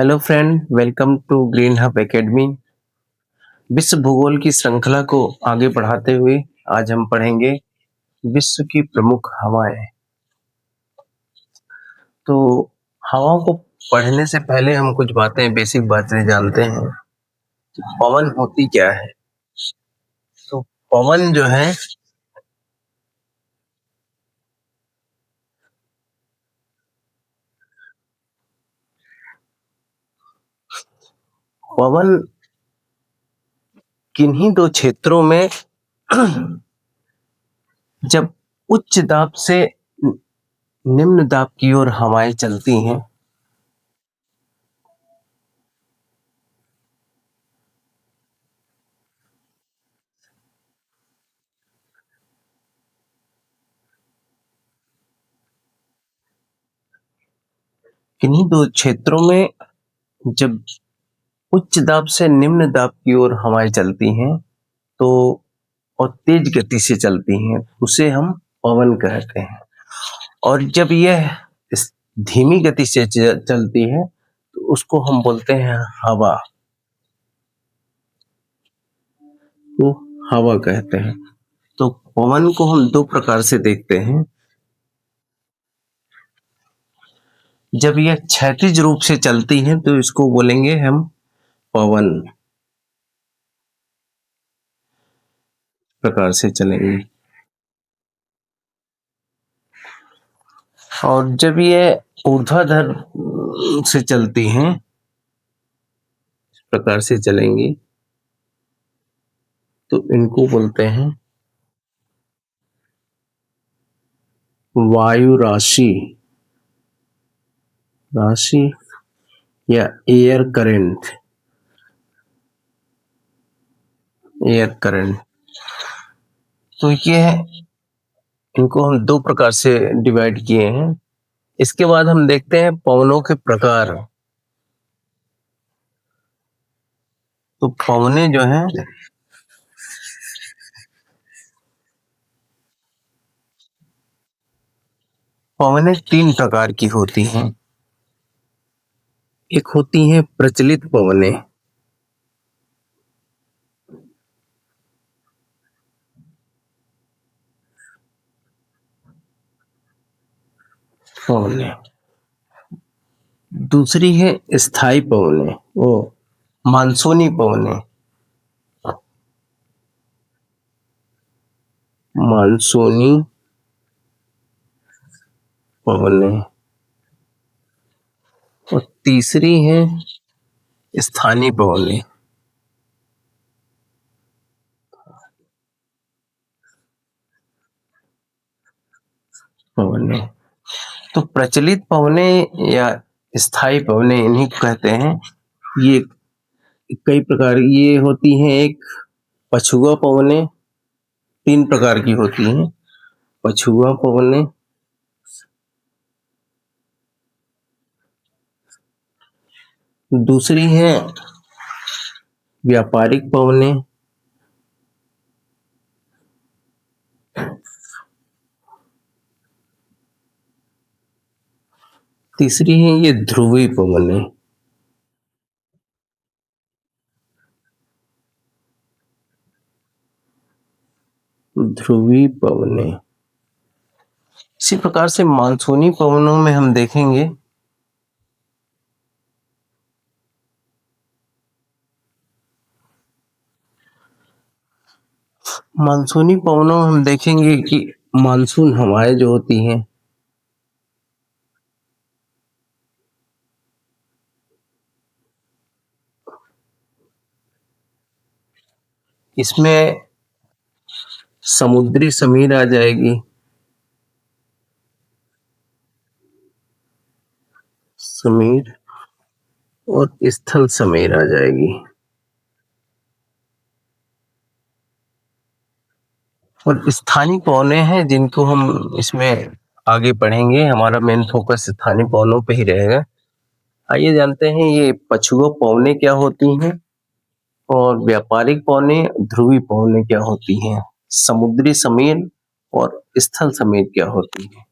Hello friend, welcome to Green Hub Academy. विश्व भूगोल की श्रृंखला को आगे बढ़ाते हुए आज हम पढ़ेंगे विश्व की प्रमुख हवाएं। तो हवाओं को पढ़ने से पहले हम कुछ बेसिक बातें जानते हैं कि पवन होती क्या है। तो पवन जो है पवन किन्हीं दो क्षेत्रों में जब उच्च दाब से निम्न दाब की ओर हवाएं चलती हैं किन्हीं दो क्षेत्रों में जब उच्च दाब से निम्न दाब की ओर हवाएं चलती हैं तो और तेज गति से चलती हैं, उसे हम पवन कहते हैं। और जब यह धीमी गति से चलती है तो उसको हम बोलते हैं हवा। तो हवा कहते हैं। तो पवन को हम दो प्रकार से देखते हैं। जब यह क्षैतिज रूप से चलती है तो इसको बोलेंगे हम पवन प्रकार से चलेंगे। और जब यह ऊर्ध्वाधर से चलती हैं, इस प्रकार से चलेंगी, तो इनको बोलते हैं वायु राशि या एयर करंट। तो ये इनको हम दो प्रकार से डिवाइड किए हैं। इसके बाद हम देखते हैं पवनों के प्रकार। तो पवनें जो हैं पवनें तीन प्रकार की होती हैं। एक होती हैं प्रचलित पवनें, दूसरी है स्थायी पवनें, वो मानसूनी पवनें, मानसूनी पवनें। और तीसरी है स्थानीय पवनें। तो प्रचलित पवनें या स्थायी पवनें इन्हीं को कहते हैं। ये कई प्रकार ये होती हैं। एक पछुआ पवनें, तीन प्रकार की होती हैं। पछुआ पवनें, दूसरी है व्यापारिक पवनें, तीसरी है ये ध्रुवी पवनें। ध्रुवी पवनें। इसी प्रकार से मानसूनी पवनों में हम देखेंगे मानसूनी पवनों में हम देखेंगे कि मानसून हवाएं जो होती हैं इसमें समुद्री समीर आ जाएगी, समीर, और स्थल समीर आ जाएगी। और स्थानीय पवनें हैं जिनको हम इसमें आगे पढ़ेंगे। हमारा मेन फोकस स्थानीय पवनों पे ही रहेगा। आइए जानते हैं ये पछुआ पवनें क्या होती हैं और व्यापारिक पवनें, ध्रुवी पवनें क्या होती हैं, समुद्री समीर और स्थल समीर क्या होती है।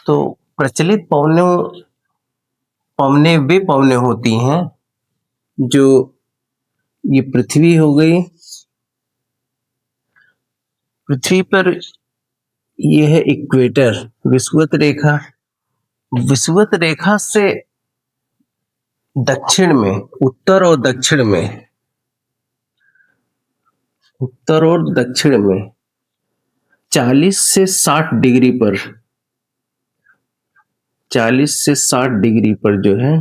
तो प्रचलित पवनें वे पवनें होती हैं जो, ये पृथ्वी हो गई, पृथ्वी पर ये है इक्वेटर, विषुवत रेखा, विषुवत रेखा से दक्षिण में, उत्तर और दक्षिण में, उत्तर और दक्षिण में 40 से 60 डिग्री पर, 40 से 60 डिग्री पर जो है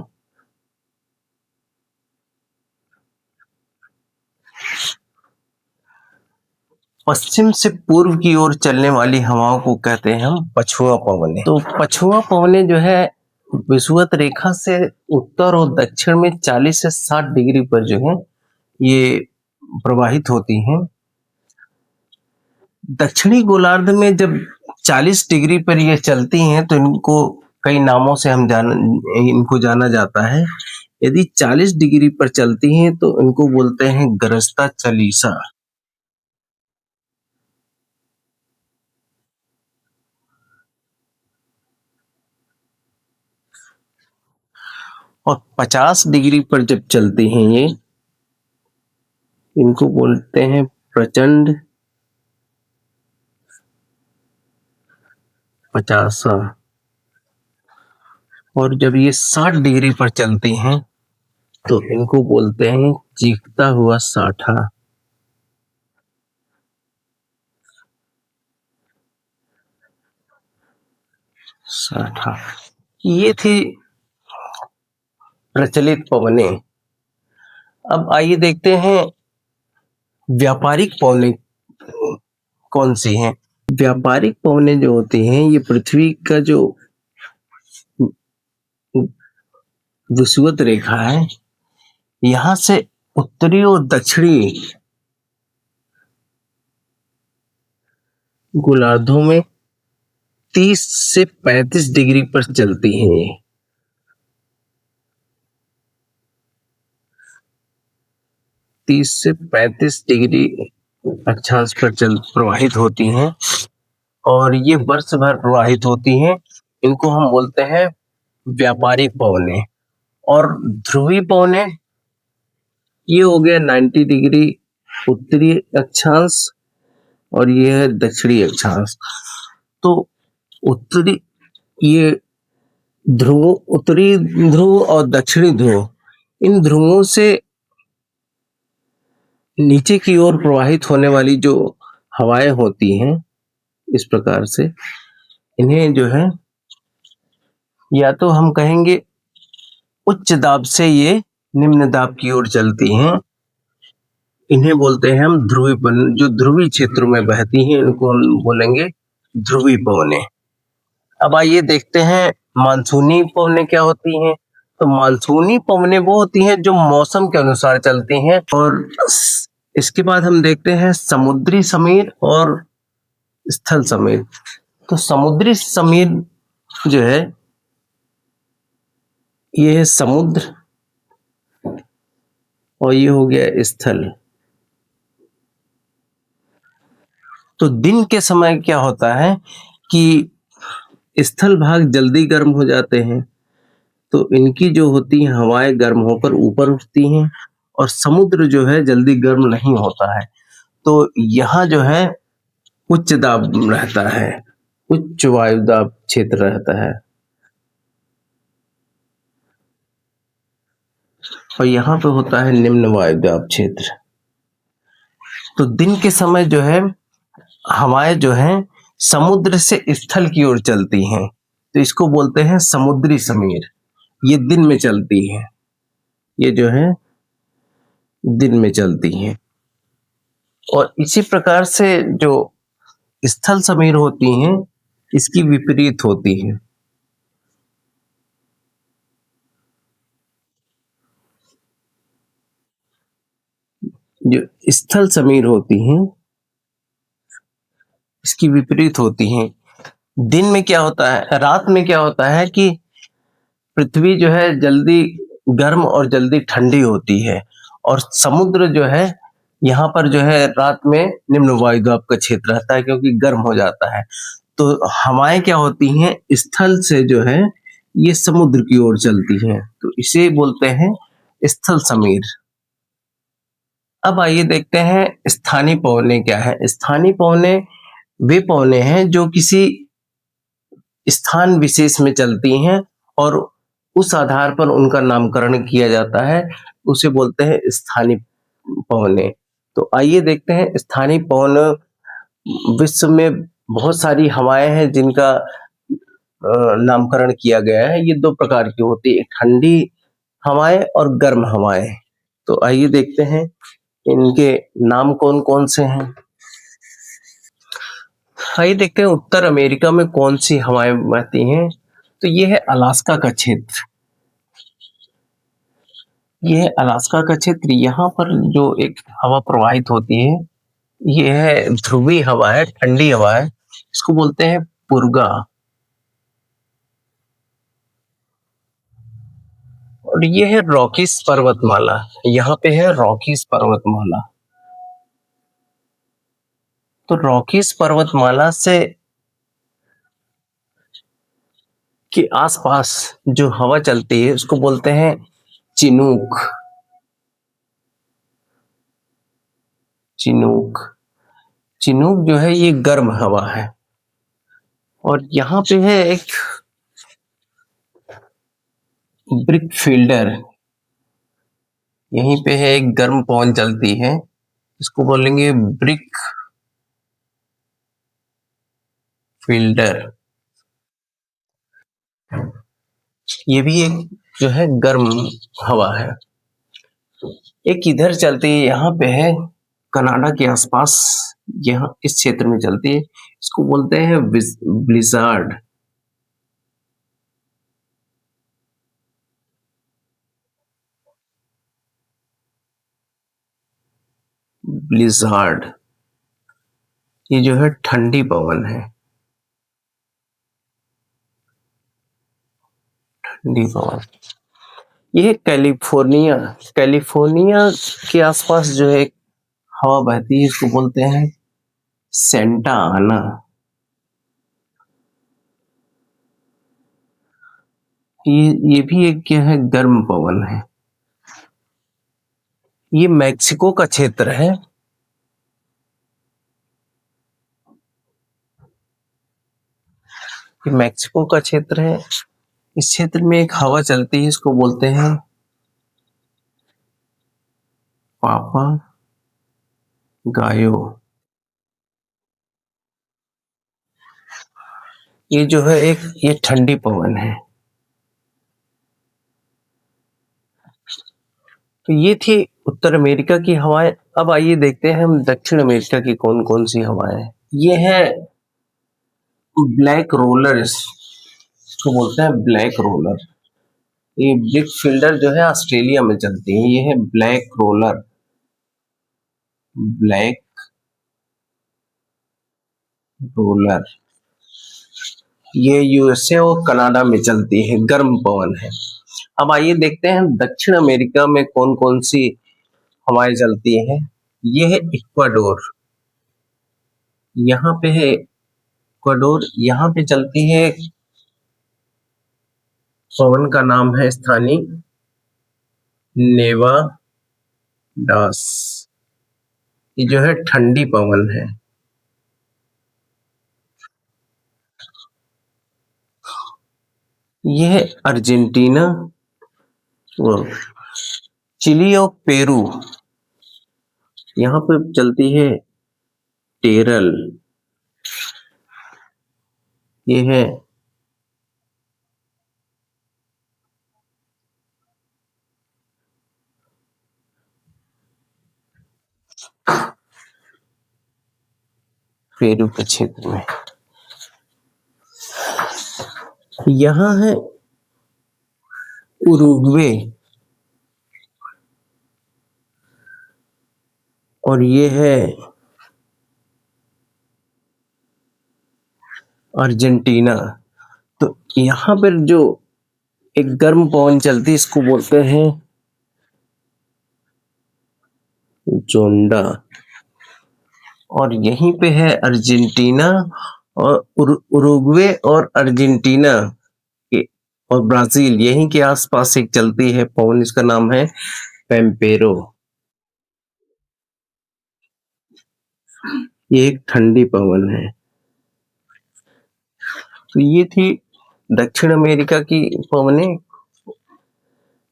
पश्चिम से पूर्व की ओर चलने वाली हवाओं को कहते हैं हम पछुआ पवनें। तो पछुआ पवनें जो है विषुवत रेखा से उत्तर और दक्षिण में 40 से 60 डिग्री पर जो है ये प्रवाहित होती हैं। दक्षिणी गोलार्ध में जब 40 डिग्री पर ये चलती हैं तो इनको कई नामों से इनको जाना जाता है। यदि 40 डिग्री पर चलती हैं तो इनको बोलते हैं गरजता चालीसा। और 50 डिग्री पर जब चलती हैं ये, इनको बोलते हैं प्रचंड पचासा। और जब ये 60 डिग्री पर चलती हैं तो इनको बोलते हैं चीखता हुआ साठा। साठा, ये थी प्रचलित पवनें। अब आइए देखते हैं व्यापारिक पवनें कौन सी हैं। व्यापारिक पवनें जो होती हैं ये पृथ्वी का जो विषुवत रेखा है, यहां से उत्तरी और दक्षिणी गोलार्धों में 30 से 35 डिग्री पर चलती हैं। 30 से 35 डिग्री अक्षांश पर प्रवाहित होती हैं और ये वर्ष भर प्रवाहित होती हैं। इनको हम बोलते हैं व्यापारिक पवनें। और ध्रुवीय पवनें, ये हो गया 90 डिग्री उत्तरी अक्षांश और ये है दक्षिणी अक्षांश। तो उत्तरी, ये ध्रुव, उत्तरी ध्रुव और दक्षिणी ध्रुव, इन ध्रुवों से नीचे की ओर प्रवाहित होने वाली जो हवाएं होती हैं, इस प्रकार से इन्हें जो है, या तो हम कहेंगे उच्च दाब से ये निम्न दाब की ओर चलती हैं, इन्हें बोलते हैं हम ध्रुवी पवन। जो ध्रुवी क्षेत्रों में बहती हैं इनको हम बोलेंगे ध्रुवी पवनें। अब आइए देखते हैं मानसूनी पवनें क्या होती हैं। तो मानसूनी पवनें वो होती हैं जो मौसम के अनुसार चलती हैं। और इसके बाद हम देखते हैं समुद्री समीर और स्थल समीर। तो समुद्री समीर जो है ये है समुद्र और ये हो गया स्थल। तो दिन के समय क्या होता है कि स्थल भाग जल्दी गर्म हो जाते हैं, तो इनकी जो होती है हवाएं गर्म होकर ऊपर उठती हैं, और समुद्र जो है जल्दी गर्म नहीं होता है। तो यहाँ जो है उच्च दाब रहता है, उच्च वायु दाब क्षेत्र रहता है। और यहाँ पे होता है निम्न वायु दाब क्षेत्र। तो दिन के समय जो है हवाएं जो हैं समुद्र से स्थल की ओर चलती हैं, तो इसको बोलते हैं समुद्री समीर। ये दिन में चलती है, ये जो है दिन में चलती हैं। और इसी प्रकार से जो स्थल समीर होती हैं इसकी विपरीत होती हैं। जो स्थल समीर होती हैं इसकी विपरीत होती हैं। दिन में क्या होता है, रात में क्या होता है कि पृथ्वी जो है जल्दी गर्म और जल्दी ठंडी होती है, और समुद्र जो है यहाँ पर जो है रात में निम्न वायु दाब का क्षेत्र रहता है क्योंकि गर्म हो जाता है। तो हवाएं क्या होती हैं, स्थल से जो है ये समुद्र की ओर चलती हैं, तो इसे बोलते हैं स्थल समीर। अब आइए देखते हैं स्थानीय पवनें क्या है। स्थानीय पवनें वे पवनें हैं जो किसी स्थान विशेष में चलती हैं और उस आधार पर उनका नामकरण किया जाता है, उसे बोलते हैं स्थानीय पवनें। तो आइए देखते हैं स्थानीय पवन। विश्व में बहुत सारी हवाएं हैं जिनका नामकरण किया गया है। ये दो प्रकार की होती है, ठंडी हवाएं और गर्म हवाएं। तो आइए देखते हैं इनके नाम कौन कौन से हैं। आइए देखते हैं उत्तर अमेरिका में कौन सी हवाएं बहती हैं। तो ये है अलास्का का क्षेत्र। ये है अलास्का का क्षेत्र। यहाँ पर जो एक हवा प्रवाहित होती है, ये है ध्रुवीय हवा है, ठंडी हवा है। इसको बोलते हैं पुर्गा। और ये है रॉकीज पर्वतमाला। यहाँ पे है रॉकीज पर्वतमाला। तो रॉकीज पर्वतमाला से के आसपास जो हवा चलती है उसको बोलते हैं चिनूक। चिनूक चिनूक जो है ये गर्म हवा है। और यहाँ पे है एक ब्रिक फील्डर। यहीं पे है एक गर्म पवन चलती है, इसको बोलेंगे ब्रिक फील्डर। ये भी एक जो है गर्म हवा है। एक इधर चलती है, यहाँ पे है कनाडा के आसपास, यहाँ इस क्षेत्र में चलती है, इसको बोलते हैं ब्लिजार्ड। ब्लिजार्ड ये जो है ठंडी पवन है। ठंडी पवन ये है कैलिफोर्निया। कैलिफोर्निया के आसपास जो है एक हवा बहती है, इसको बोलते हैं सेंटा आना। ये भी एक क्या है, गर्म पवन है। ये मैक्सिको का क्षेत्र है। ये मैक्सिको का क्षेत्र है। इस क्षेत्र में एक हवा चलती है, इसको बोलते हैं पापा गायो। ये जो है एक ये ठंडी पवन है। तो ये थी उत्तर अमेरिका की हवाएं। अब आइए देखते हैं हम दक्षिण अमेरिका की कौन कौन सी हवाएं हैं। ये है ब्लैक रोलर, इसको बोलते हैं ब्लैक रोलर। ये ब्रिक फील्डर जो है ऑस्ट्रेलिया में चलती है। ये है ब्लैक रोलर। ब्लैक रोलर ये यूएसए और कनाडा में चलती है, गर्म पवन है। अब आइए देखते हैं दक्षिण अमेरिका में कौन कौन सी हवाएं चलती हैं। ये है इक्वाडोर। यहाँ पे है इक्वाडोर, यहाँ पे चलती है पवन का नाम है स्थानीय नेवाडास। ये जो है ठंडी पवन है। ये है अर्जेंटीना, चिली और पेरू। यहाँ पे चलती है टेरल। ये है पेरू के क्षेत्र में। यहाँ है उरुग्वे और ये है अर्जेंटीना। तो यहाँ पर जो एक गर्म पवन चलती है इसको बोलते हैं जोंडा। और यहीं पे है अर्जेंटीना और उरुग्वे और अर्जेंटीना के और ब्राजील यहीं के आसपास एक चलती है पवन, इसका नाम है पेम्पेरो। ये एक ठंडी पवन है। तो ये थी दक्षिण अमेरिका की पवनें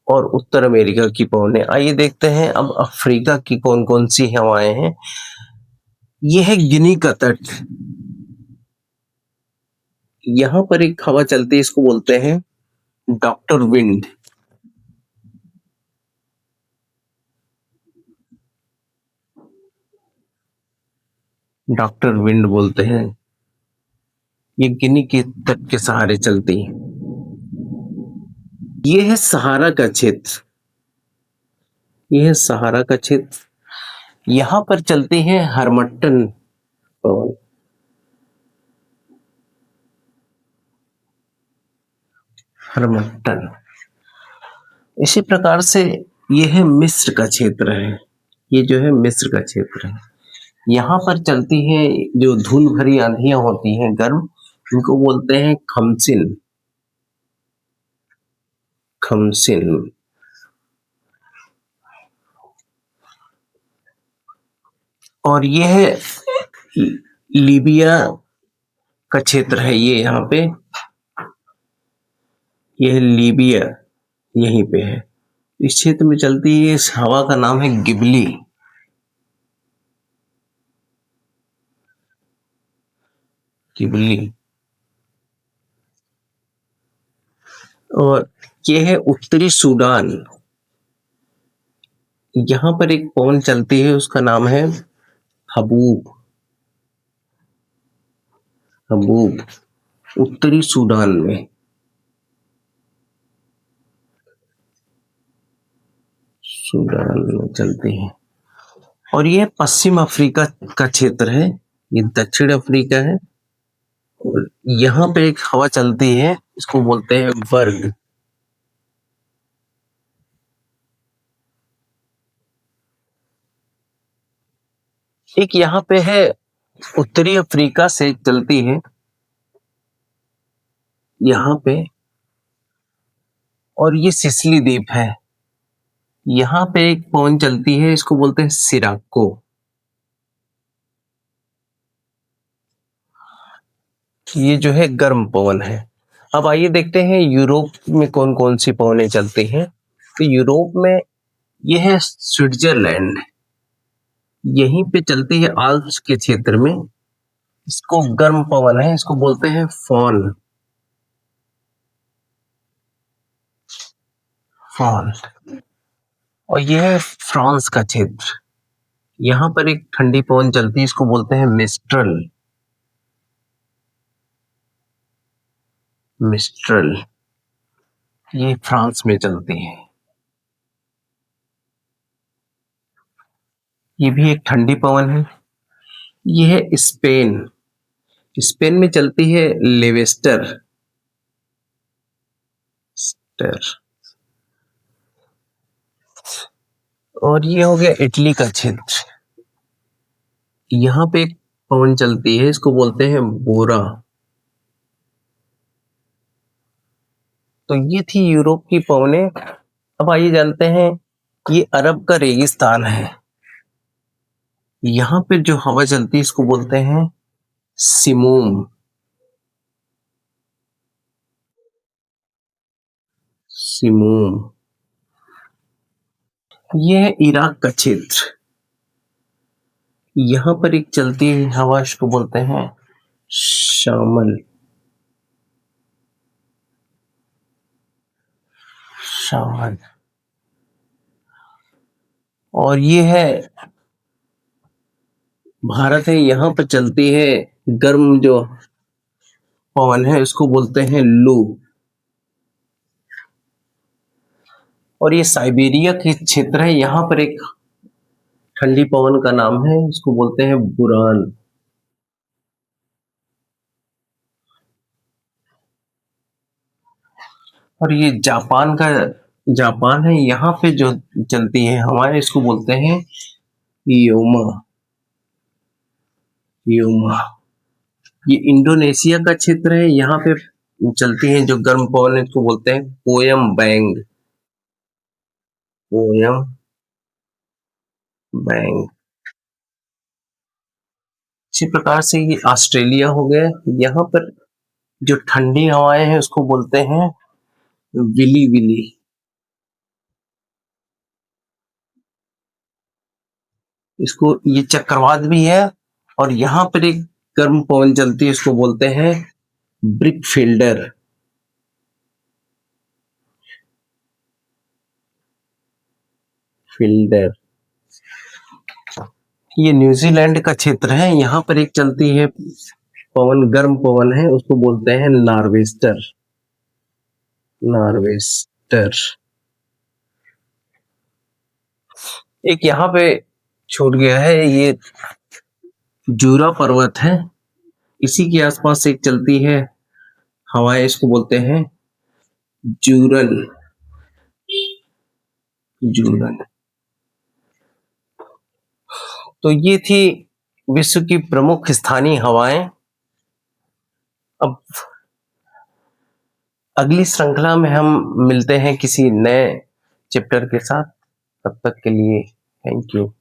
और उत्तर अमेरिका की पवनें। आइए देखते हैं अब अफ्रीका की कौन कौन सी हवाएं हैं। यह है गिनी का तट। यहाँ पर एक हवा चलती है, इसको बोलते हैं डॉक्टर विंड। डॉक्टर विंड बोलते हैं। ये गिनी के तट के सहारे चलती है। ये है सहारा का क्षेत्र। यह है सहारा का क्षेत्र। यहाँ पर चलती है हरमट्टन पवन। हरमट्टन। इसी प्रकार से यह है मिस्र का क्षेत्र है। ये जो है मिस्र का क्षेत्र है। यहाँ पर चलती है जो धूल भरी आंधियां होती हैं गर्म, इनको बोलते हैं खमसिन। खमसिन। और यह लीबिया का क्षेत्र है। ये यहाँ पे, यह लीबिया यहीं पे है। इस क्षेत्र में चलती है, इस हवा का नाम है गिबली। गिबली। और यह है उत्तरी सूडान। यहाँ पर एक पवन चलती है, उसका नाम है हबूब। हबूब उत्तरी सूडान में। सूडान में चलती है। और यह पश्चिम अफ्रीका का क्षेत्र है। ये दक्षिण अफ्रीका है। और यहाँ पे एक हवा चलती है, इसको बोलते हैं वर्ग। एक यहाँ पे है उत्तरी अफ्रीका से चलती है यहाँ पे, और ये सिसिली द्वीप है। यहाँ पे एक पवन चलती है, इसको बोलते हैं सिराको। ये जो है गर्म पवन है। अब आइए देखते हैं यूरोप में कौन कौन सी पवनें चलती हैं। तो यूरोप में यह है स्विट्जरलैंड। यहीं पे चलती है आल्प्स के क्षेत्र में। इसको गर्म पवन है, इसको बोलते हैं फॉल। फॉल। और यह है फ्रांस का क्षेत्र। यहाँ पर एक ठंडी पवन चलती है, इसको बोलते हैं मिस्ट्रल। मिस्ट्रल। ये फ्रांस में चलती है। ये भी एक ठंडी पवन है। ये है स्पेन। स्पेन में चलती है लेवेस्टर। और ये हो गया इटली का क्षेत्र। यहाँ पे एक पवन चलती है, इसको बोलते हैं बोरा। तो ये थी यूरोप की पवनें। अब आइए जानते हैं, ये अरब का रेगिस्तान है। यहाँ पे जो हवा चलती है, इसको बोलते हैं सिमूम। सिमूम। यह है इराक का क्षेत्र। यहाँ पर एक चलती है हवा, इसको बोलते हैं शामल। शामल। और ये है भारत है। यहाँ पर चलती है गर्म जो पवन है, इसको बोलते हैं लू। और ये साइबेरिया के क्षेत्र है। यहाँ पर एक ठंडी पवन का नाम है, इसको बोलते हैं बुरान। और ये जापान है। यहाँ पे जो चलती है हवाएं, इसको बोलते हैं योमा। योमा। ये इंडोनेशिया का क्षेत्र है। यहाँ पे चलती हैं जो गर्म पवन है, इसको बोलते हैं पोयम बैंग। Poem bang. इसी प्रकार से ये ऑस्ट्रेलिया हो गया। यहाँ पर जो ठंडी हवाएं हैं उसको बोलते हैं विली विली। इसको ये चक्रवात भी है। और यहाँ पर एक गर्म पवन चलती है, इसको बोलते हैं ब्रिक फील्डर। फील्डर। ये न्यूजीलैंड का क्षेत्र है। यहाँ पर एक चलती है पवन, गर्म पवन है, उसको बोलते हैं नॉर्वेस्टर। नॉर्वेस्टर। एक यहाँ पे छूट गया है, ये जूरा पर्वत है, इसी के आसपास एक चलती है हवाएं, इसको बोलते हैं जूरन। जूरन। तो ये थी विश्व की प्रमुख स्थानीय हवाएं। अब अगली श्रृंखला में हम मिलते हैं किसी नए चैप्टर के साथ। तब तक के लिए थैंक यू।